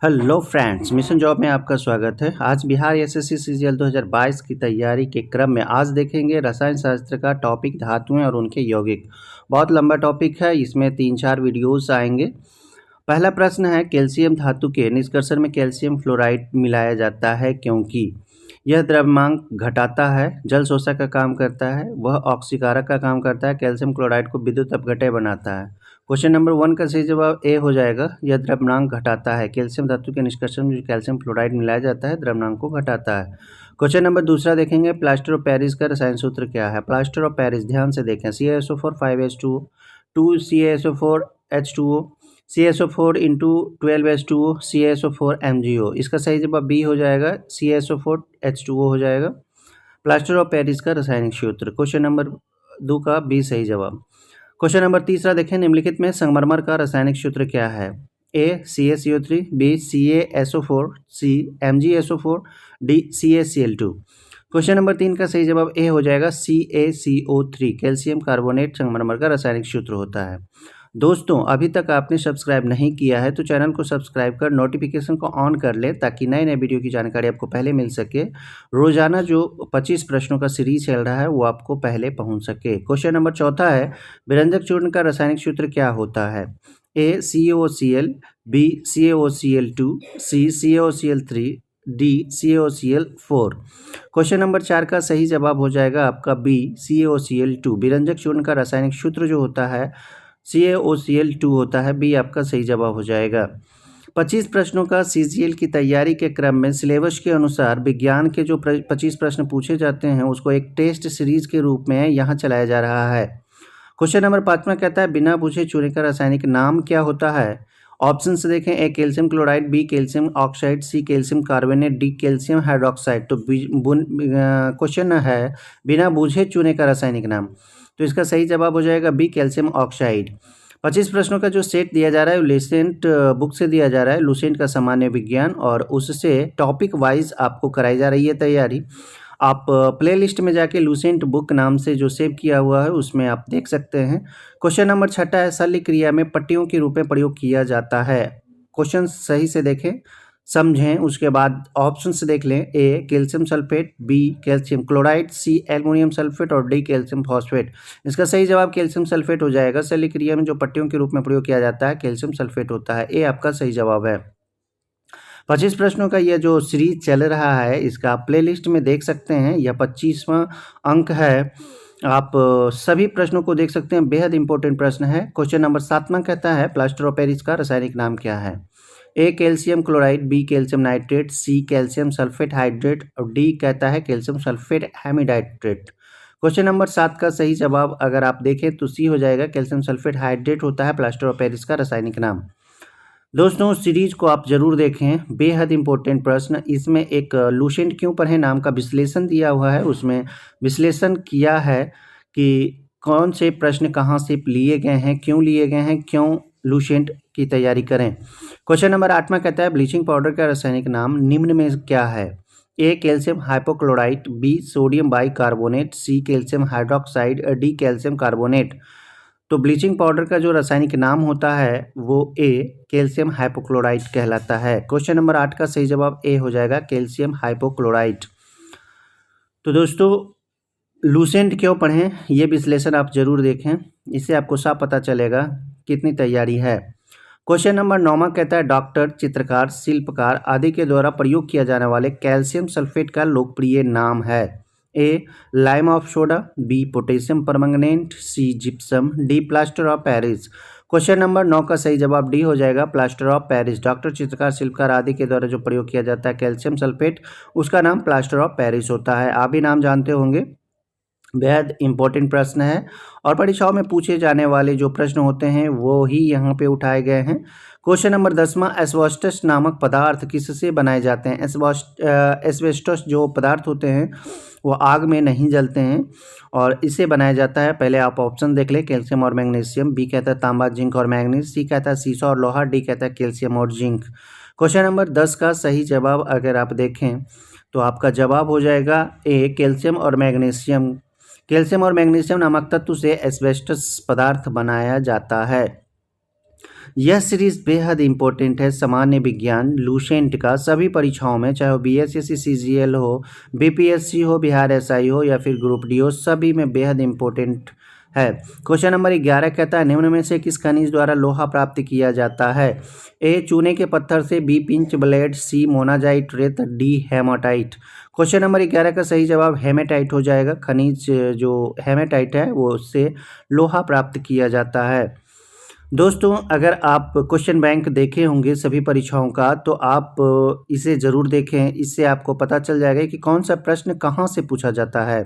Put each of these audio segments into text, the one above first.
Hello friends, mission job में आपका स्वागत है। आज बिहार एसएससी सीजीएल 2022 की तैयारी के क्रम में आज देखेंगे रसायन शास्त्र का टॉपिक धातुएं और उनके यौगिक। बहुत लंबा टॉपिक है, इसमें 3-4 वीडियोस आएंगे। पहला प्रश्न है, कैल्शियम धातु के निष्कर्षण में कैल्शियम फ्लोराइड मिलाया जाता है क्योंकि यह द्रव्यमांक घटाता है, जल शोषक का काम करता है, वह ऑक्सीकारक का काम करता है, कैल्शियम क्लोराइड को विद्युत अपघटय बनाता है। क्वेश्चन नंबर 1 का सही जवाब ए हो जाएगा। यह द्रव्यमांक घटाता है। कैल्शियम धातु के निष्कर्षण में जो कैल्शियम फ्लोराइड मिलाया जाता है द्रव्यमांक को घटाता है। क्वेश्चन नंबर दूसरा देखेंगे, प्लास्टर ऑफ पेरिस का रसायन सूत्र क्या है। प्लास्टर ऑफ पेरिस, ध्यान से देखें, CaSO4 5H2O 2 CaSO4 H2O CaSO4 into 12H2O CaSO4 MgO। इसका सही जवाब बी हो जाएगा, CaSO4 H2O हो जाएगा। प्लास्टर ऑफ पेरिस का रासायनिक सूत्र, क्वेश्चन नंबर 2 का बी सही जवाब। क्वेश्चन नंबर तीसरा देखें, निम्नलिखित में संगमरमर का रासायनिक सूत्र क्या है। ए CaCO3, बी CaSO4, सी MgSO4, D CaCl2। Question number 3 का सही जवाब ए हो जाएगा, CaCO3। कैल्शियम कार्बोनेट संगमरमर का रासायनिक सूत्र होता है। दोस्तों, अभी तक आपने सब्सक्राइब नहीं किया है तो चैनल को सब्सक्राइब कर नोटिफिकेशन को ऑन कर लें ताकि नए नए वीडियो की जानकारी आपको पहले मिल सके। रोजाना जो 25 प्रश्नों का सीरीज चल रहा है वो आपको पहले पहुंच सके। क्वेश्चन नंबर चौथा है, विरंजक चूर्ण का रासायनिक सूत्र क्या होता है। ए CaOCl, बी CaOCl2, सी CaOCl3, D CaOCl4। Question number 4 का सही जवाब हो जाएगा आपका बी CaOCl2। विरंजक चूर्ण का रासायनिक सूत्र जो होता है CaOCl2 होता है, बी आपका सही जवाब हो जाएगा। 25 प्रश्नों का सीजीएल की तैयारी के क्रम में सिलेबस के अनुसार विज्ञान के जो 25 प्रश्न पूछे जाते हैं उसको एक टेस्ट सीरीज के रूप में यहाँ चलाया जा रहा है। क्वेश्चन नंबर 5 कहता है, बिना बुझे चूने का रासायनिक नाम क्या होता है। ऑप्शन से देखें, A calcium chloride, B calcium oxide, C calcium carbonate, D calcium hydroxide. तो क्वेश्चन है बिना बुझे चूने का रासायनिक नाम, तो इसका सही जवाब हो जाएगा बी कैल्शियम ऑक्साइड। 25 प्रश्नों का जो सेट दिया जा रहा है लुसेंट बुक से दिया जा रहा है, लुसेंट का सामान्य विज्ञान, और उससे टॉपिक वाइज आपको कराई जा रही है तैयारी। आप प्लेलिस्ट में जाके लुसेंट बुक नाम से जो सेव किया हुआ है उसमें आप देख सकते हैं। क्वेश्चन नंबर 6 है, शल्य क्रिया में पट्टियों के रूप में प्रयोग किया जाता है। क्वेश्चन सही से देखें, समझें, उसके बाद ऑप्शन से देख लें। A calcium sulphate, B calcium chloride, C aluminium sulphate और डी कैल्शियम फॉस्फेट। इसका सही जवाब कैल्शियम सल्फेट हो जाएगा। शल्य क्रिया में जो पट्टियों के रूप में प्रयोग किया जाता है कैल्शियम सल्फेट होता है, ए आपका सही जवाब है। 25 प्रश्नों का यह जो सीरीज चल रहा है इसका आप प्लेलिस्ट में देख सकते हैं, यह 25वां अंक है। आप सभी प्रश्नों को देख सकते हैं, बेहद इंपॉर्टेंट प्रश्न है। क्वेश्चन नंबर 7 कहता है, प्लास्टर ऑफ पेरिस का रासायनिक नाम क्या है। A calcium chloride, B calcium nitrate, C calcium sulphate hydrate और डी कहता है calcium sulphate hemihydrate. Question number 7 का सही जवाब अगर आप देखें तो सी हो जाएगा, कैल्शियम सल्फेट हाइड्रेट होता है प्लास्टर ऑफ पेरिस का रासायनिक नाम। दोस्तों, सीरीज को आप जरूर देखें, बेहद इंपॉर्टेंट प्रश्न। इसमें एक लुसेंट क्यों पढ़ें नाम का विश्लेषण दिया हुआ है, उसमें विश्लेषण किया है कि कौन से प्रश्न कहाँ से लिए गए हैं, क्यों लिए गए हैं, क्यों लुसेंट की तैयारी करें। क्वेश्चन नंबर 8 कहता है, ब्लीचिंग पाउडर का रासायनिक नाम निम्न में क्या है। A calcium hypochlorite, B sodium bicarbonate, C calcium hydroxide, D calcium carbonate. तो ब्लीचिंग पाउडर का जो रासायनिक नाम होता है वो ए कैल्शियम हाइपोक्लोराइट कहलाता है। क्वेश्चन नंबर 8 का सही जवाब ए हो जाएगा, कैल्शियम हाइपोक्लोराइट। तो दोस्तों, लुसेंट क्यों पढ़ें ये विश्लेषण आप जरूर देखें, इससे आपको साफ पता चलेगा कितनी तैयारी है। क्वेश्चन नंबर 9 कहता है, डॉक्टर, चित्रकार, शिल्पकार आदि के द्वारा प्रयोग किया जाने वाले कैल्शियम सल्फेट का लोकप्रिय नाम है। A lime of soda, B potassium permanganate, C gypsum, D plaster of Paris. Question number 9 का सही जवाब डी हो जाएगा, प्लास्टर ऑफ पेरिस। डॉक्टर, चित्रकार, शिल्पकार आदि के द्वारा जो प्रयोग किया जाता है कैल्शियम सल्फेट, उसका नाम प्लास्टर ऑफ पेरिस होता है। आप भी नाम जानते होंगे, बेहद इंपॉर्टेंट प्रश्न है और परीक्षाओं में पूछे जाने वाले जो प्रश्न होते हैं वो ही यहाँ पे उठाए गए हैं। क्वेश्चन नंबर 10, एस्बेस्टस नामक पदार्थ किससे बनाए जाते हैं। एस्बेस्टस जो पदार्थ होते हैं वो आग में नहीं जलते हैं और इसे बनाया जाता है। पहले आप ऑप्शन देख लें, कैल्शियम और मैग्नीशियम, बी कहता है तांबा, जिंक और मैग्नीज, सी कहता है सीसा और लोहा, डी कहता है कैल्शियम और जिंक। क्वेश्चन नंबर 10 का सही जवाब अगर आप देखें तो आपका जवाब हो जाएगा ए कैल्शियम और मैग्नीशियम। कैल्शियम और मैग्नीशियम नामक तत्व से एस्बेस्टस पदार्थ बनाया जाता है। यह सीरीज बेहद इंपॉर्टेंट है। सामान्य विज्ञान लूसेंट का सभी परीक्षाओं में, चाहे वो बीएसएससी सीजीएल हो, बीपीएससी हो, बिहार एसआई हो या फिर ग्रुप डी हो, सभी में बेहद इंपॉर्टेंट है। क्वेश्चन नंबर 11 कहता है निम्न में से किस खनिज द्वारा लोहा प्राप्त किया जाता है? ए चूने के पत्थर से, बी पिंच ब्लेड, सी मोनाजाइट रेत, डी हेमाटाइट। क्वेश्चन नंबर 11 का सही जवाब हेमेटाइट हो जाएगा। खनिज जो हेमेटाइट है वो उससे लोहा प्राप्त किया जाता है। दोस्तों, अगर आप क्वेश्चन बैंक देखे होंगे सभी परीक्षाओं का तो आप इसे ज़रूर देखें। इससे आपको पता चल जाएगा कि कौन सा प्रश्न कहाँ से पूछा जाता है।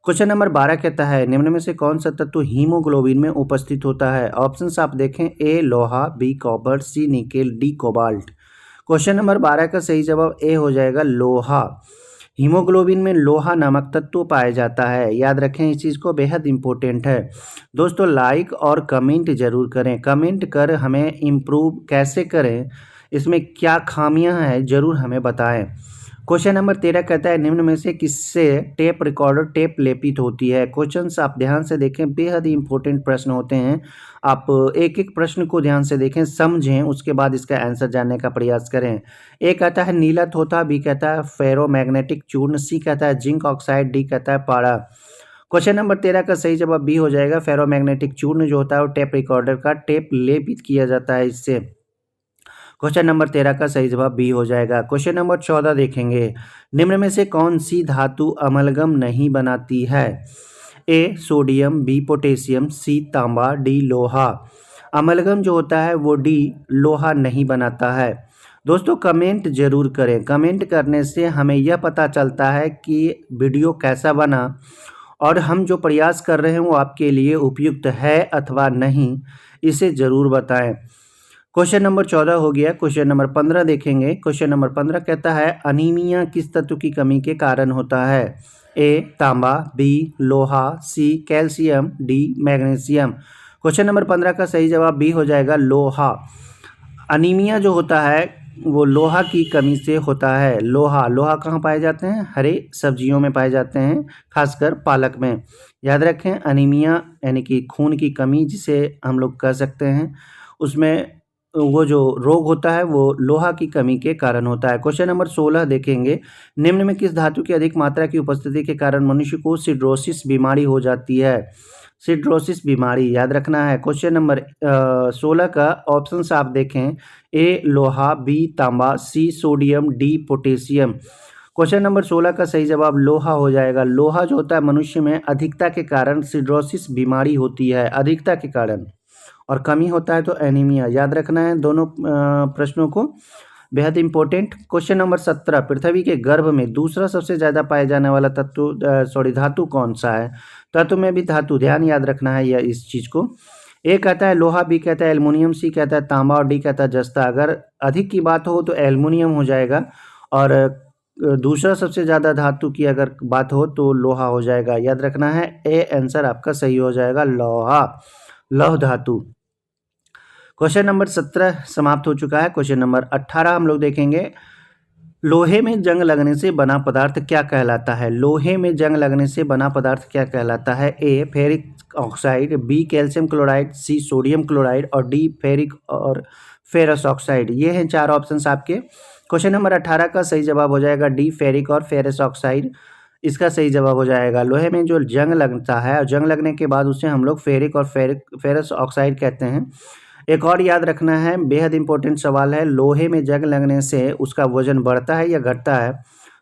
क्वेश्चन नंबर 12 कहता है निम्न में से कौन सा तत्व हीमोग्लोबिन में उपस्थित होता है? ऑप्शंस आप देखें, ए लोहा, B copper, C nickel, D cobalt. Question number 12 का सही जवाब ए हो जाएगा, लोहा। हीमोग्लोबिन में लोहा नामक तत्व पाया जाता है। याद रखें इस चीज़ को, बेहद इंपॉर्टेंट है। दोस्तों, लाइक और कमेंट जरूर करें। कमेंट कर हमें इम्प्रूव कैसे करें, इसमें क्या खामियां हैं, जरूर हमें बताएं। क्वेश्चन नंबर 13 कहता है निम्न में से किससे टेप रिकॉर्डर टेप लेपित होती है? क्वेश्चंस आप ध्यान से देखें, बेहद इंपॉर्टेंट प्रश्न होते हैं। आप एक एक प्रश्न को ध्यान से देखें, समझें, उसके बाद इसका आंसर जानने का प्रयास करें। ए कहता है नीला थोथा, बी कहता है फेरोमैग्नेटिक चूर्ण, सी कहता है जिंक ऑक्साइड, डी कहता है पारा। क्वेश्चन नंबर 13 का सही जवाब बी हो जाएगा, फेरोमैग्नेटिक चूर्ण जो होता है वो टेप रिकॉर्डर का टेप लेपित किया जाता है इससे। क्वेश्चन नंबर 13 का सही जवाब बी हो जाएगा। क्वेश्चन नंबर 14 देखेंगे, निम्न में से कौन सी धातु अमलगम नहीं बनाती है? ए सोडियम, बी पोटेशियम, सी तांबा, डी लोहा। अमलगम जो होता है वो डी लोहा नहीं बनाता है। दोस्तों, कमेंट जरूर करें। कमेंट करने से हमें यह पता चलता है कि वीडियो कैसा बना और हम जो प्रयास कर रहे हैं वो आपके लिए उपयुक्त है अथवा नहीं, इसे ज़रूर बताएं। क्वेश्चन नंबर 14 हो गया। क्वेश्चन नंबर 15 देखेंगे। क्वेश्चन नंबर 15 कहता है अनीमिया किस तत्व की कमी के कारण होता है? ए तांबा, बी लोहा, C calcium, D magnesium. Question number 15 का सही जवाब बी हो जाएगा, लोहा। अनीमिया जो होता है वो लोहा की कमी से होता है। लोहा कहाँ पाए जाते हैं? हरे सब्जियों में पाए जाते हैं, खासकर पालक में। याद रखें, अनीमिया यानी कि खून की कमी जिसे हम लोग कह सकते हैं, उसमें वो जो रोग होता है वो लोहा की कमी के कारण होता है। क्वेश्चन नंबर 16 देखेंगे, निम्न में किस धातु की अधिक मात्रा की उपस्थिति के कारण मनुष्य को सिड्रोसिस बीमारी हो जाती है? सिड्रोसिस बीमारी याद रखना है। क्वेश्चन नंबर 16 का ऑप्शंस आप देखें, ए लोहा, बी तांबा, C sodium, D potassium. Question number 16 का सही जवाब लोहा हो जाएगा। लोहा जो होता है मनुष्य में अधिकता के कारण सिड्रोसिस बीमारी होती है, अधिकता के कारण, और कमी होता है तो एनीमिया। याद रखना है दोनों प्रश्नों को, बेहद इंपॉर्टेंट। क्वेश्चन नंबर 17, पृथ्वी के गर्भ में दूसरा सबसे ज़्यादा पाए जाने वाला धातु कौन सा है? तत्व में भी धातु, ध्यान याद रखना है यह इस चीज़ को। ए कहता है लोहा, बी कहता है एल्युमिनियम, सी कहता है तांबा और डी कहता है जस्ता। अगर अधिक की बात हो तो एल्युमिनियम हो जाएगा और दूसरा सबसे ज़्यादा धातु की अगर बात हो तो लोहा हो जाएगा। याद रखना है, ए आंसर आपका सही हो जाएगा, लोहा, लौह धातु। क्वेश्चन नंबर 17 समाप्त हो चुका है। क्वेश्चन नंबर 18 हम लोग देखेंगे, लोहे में जंग लगने से बना पदार्थ क्या कहलाता है? लोहे में जंग लगने से बना पदार्थ क्या कहलाता है? A ferric oxide, B calcium chloride, C sodium chloride और डी फेरिक और फेरस ऑक्साइड। ये हैं चार ऑप्शंस आपके। क्वेश्चन नंबर 18 का सही जवाब हो जाएगा डी फेरिक और फेरस ऑक्साइड, इसका सही जवाब हो जाएगा। लोहे में जो जंग लगता है और जंग लगने के बाद उसे हम लोग फेरिक और फेरस ऑक्साइड कहते हैं। एक और याद रखना है, बेहद इंपॉर्टेंट सवाल है, लोहे में जंग लगने से उसका वजन बढ़ता है या घटता है?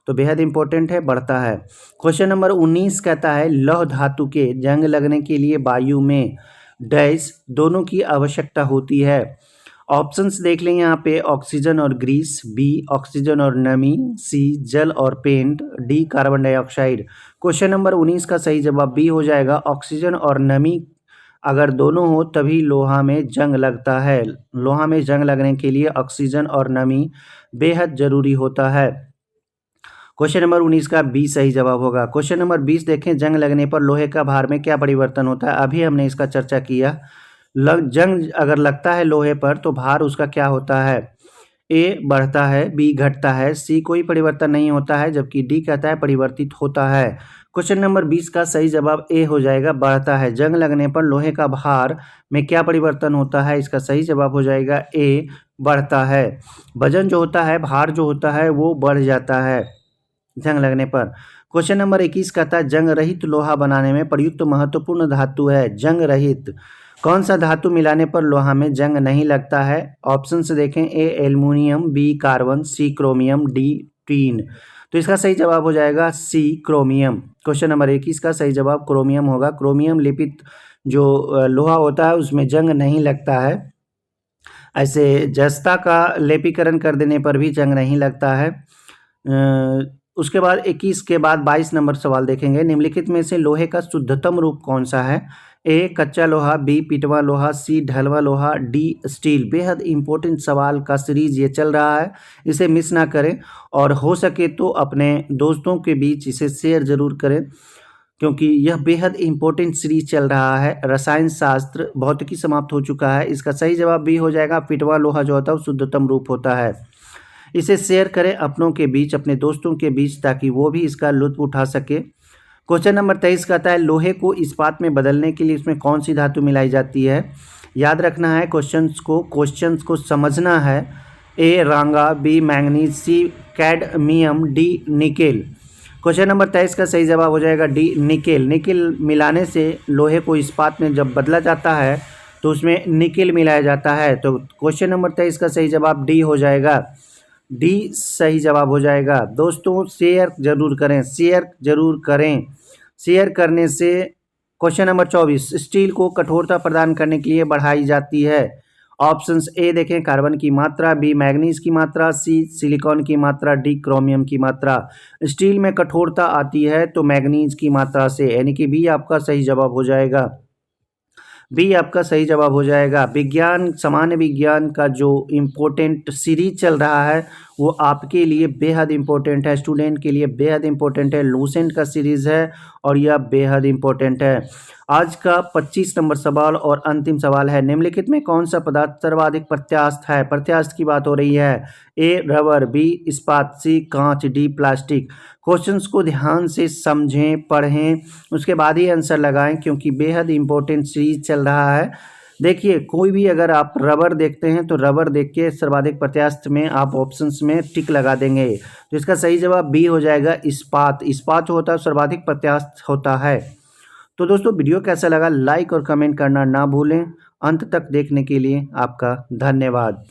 तो बेहद इंपॉर्टेंट है, बढ़ता है। क्वेश्चन नंबर 19 कहता है लौह धातु के जंग लगने के लिए वायु में डैश दोनों की आवश्यकता होती है। ऑप्शंस देख लें यहाँ पे, ऑक्सीजन और ग्रीस, बी ऑक्सीजन और नमी, सी जल और paint, D carbon dioxide. Question number 19 का सही जवाब बी हो जाएगा, ऑक्सीजन और नमी अगर दोनों हो तभी लोहा में जंग लगता है। लोहा में जंग लगने के लिए ऑक्सीजन और नमी बेहद जरूरी होता है। क्वेश्चन नंबर 19 का बी सही जवाब होगा। क्वेश्चन नंबर 20 देखें, जंग लगने पर लोहे का भार में क्या परिवर्तन होता है? अभी हमने इसका चर्चा किया। जंग अगर लगता है लोहे पर तो भार उसका क्या होता है? ए बढ़ता है, बी घटता है, सी कोई परिवर्तन नहीं होता है, जबकि डी कहता है परिवर्तित होता है। क्वेश्चन नंबर 20 का सही जवाब ए हो जाएगा, बढ़ता है। जंग लगने पर लोहे का भार में क्या परिवर्तन होता है? इसका सही जवाब हो जाएगा ए, बढ़ता है। वजन जो होता है, भार जो होता है वो बढ़ जाता है जंग लगने पर। क्वेश्चन नंबर 21 कहता है जंग रहित लोहा बनाने में प्रयुक्त महत्वपूर्ण धातु है। जंग रहित कौन सा धातु मिलाने पर लोहा में जंग नहीं लगता है? ऑप्शन से देखें, ए एल्युमिनियम, बी कार्बन, सी क्रोमियम, डी टीन। तो इसका सही जवाब हो जाएगा सी क्रोमियम। क्वेश्चन नंबर 21 का सही जवाब क्रोमियम होगा। क्रोमियम लेपित जो लोहा होता है उसमें जंग नहीं लगता है। ऐसे जस्ता का लेपीकरण कर देने पर भी जंग नहीं लगता है। उसके बाद 21 के बाद 22 नंबर सवाल देखेंगे। निम्नलिखित में से लोहे का शुद्धतम रूप कौन सा है? ए कच्चा लोहा, बी पिटवा लोहा, सी ढलवा लोहा, डी स्टील। बेहद इंपॉर्टेंट सवाल का सीरीज ये चल रहा है, इसे मिस ना करें और हो सके तो अपने दोस्तों के बीच इसे शेयर जरूर करें, क्योंकि यह बेहद इंपॉर्टेंट सीरीज चल रहा है। रसायन शास्त्र भौतिकी समाप्त हो चुका है। इसका सही जवाब बी हो जाएगा, पिटवा लोहा जो होता है वो शुद्धतम रूप होता है। इसे शेयर करें अपनों के बीच, अपने दोस्तों के बीच, ताकि वो भी इसका लुत्फ उठा सके। क्वेश्चन नंबर 23 कहता है लोहे को इस्पात में बदलने के लिए इसमें कौन सी धातु मिलाई जाती है? याद रखना है क्वेश्चंस को समझना है। ए रांगा, B manganese, C cadmium, D nickel. Question number 23 का सही जवाब हो जाएगा डी निकेल। निकेल मिलाने से लोहे को इस्पात में जब बदला जाता है तो उसमें निकेल मिलाया जाता है। तो क्वेश्चन नंबर 23 का सही जवाब डी हो जाएगा। डी सही जवाब हो जाएगा। दोस्तों शेयर जरूर करें, शेयर जरूर करें। शेयर करने से क्वेश्चन नंबर 24 स्टील को कठोरता प्रदान करने के लिए बढ़ाई जाती है। ऑप्शंस ए देखें, कार्बन की मात्रा, बी मैग्नीज की मात्रा, सी सिलिकॉन की मात्रा, डी क्रोमियम की मात्रा। स्टील में कठोरता आती है तो मैग्नीज की मात्रा से, यानी कि बी आपका सही जवाब हो जाएगा। बी आपका सही जवाब हो जाएगा। विज्ञान, सामान्य विज्ञान का जो इम्पोर्टेंट सीरीज चल रहा है वो आपके लिए बेहद इम्पोर्टेंट है, स्टूडेंट के लिए बेहद इम्पोर्टेंट है। लूसेंट का सीरीज़ है और यह बेहद इम्पोर्टेंट है। आज का 25 नंबर सवाल और अंतिम सवाल है, निम्नलिखित में कौन सा पदार्थ सर्वाधिक प्रत्यास्थ है? प्रत्यास्थ की बात हो रही है। ए रबर, बी इस्पात, सी कांच, डी प्लास्टिक। क्वेश्चंस को ध्यान से समझें, पढ़ें, उसके बाद ही आंसर लगाएं, क्योंकि बेहद इंपॉर्टेंट सीरीज चल रहा है। देखिए कोई भी अगर आप रबर देखते हैं तो रबर देख के सर्वाधिक प्रत्यास्थ में आप ऑप्शंस में टिक लगा देंगे। तो इसका सही जवाब बी हो जाएगा, इस्पात। इस्पात जो होता है सर्वाधिक प्रत्यास्थ होता है। तो दोस्तों वीडियो कैसा लगा लाइक और कमेंट करना ना भूलें। अंत तक देखने के लिए आपका धन्यवाद।